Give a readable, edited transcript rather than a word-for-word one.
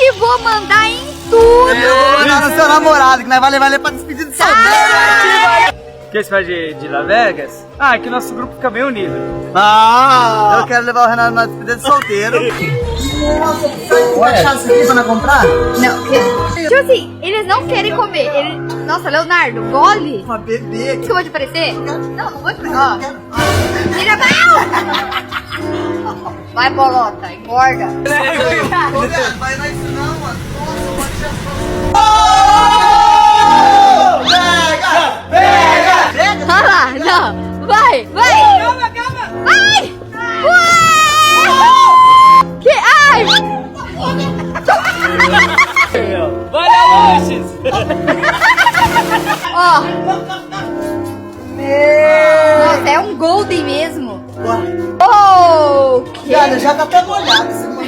que vou mandar em tudo. Eu vou mandar no seu namorado, que nós vai levar ele pra despedir de solteiro. Que você vai de Las Vegas? Ah, é que nosso grupo fica bem unido. Ah! Eu quero levar o Renato na despedida de solteiro. Nossa, vai achar isso aqui pra nós comprar? Não, tipo assim, eles não querem comer. Nossa, Leonardo, gole. Pra beber. Que eu vou te parecer? Não, não vou te parecer. Ó. Tira mal! Vai, bolota, engorda. Vai não é isso não, mano. Olha lá, não. Vai, vai. Calma, calma. Vai. Ué! Que? Ai! Vai lá, Lanches! Ó. Nossa, é um golden mesmo. Oh, que? Cara, já tá até molhado esse mano.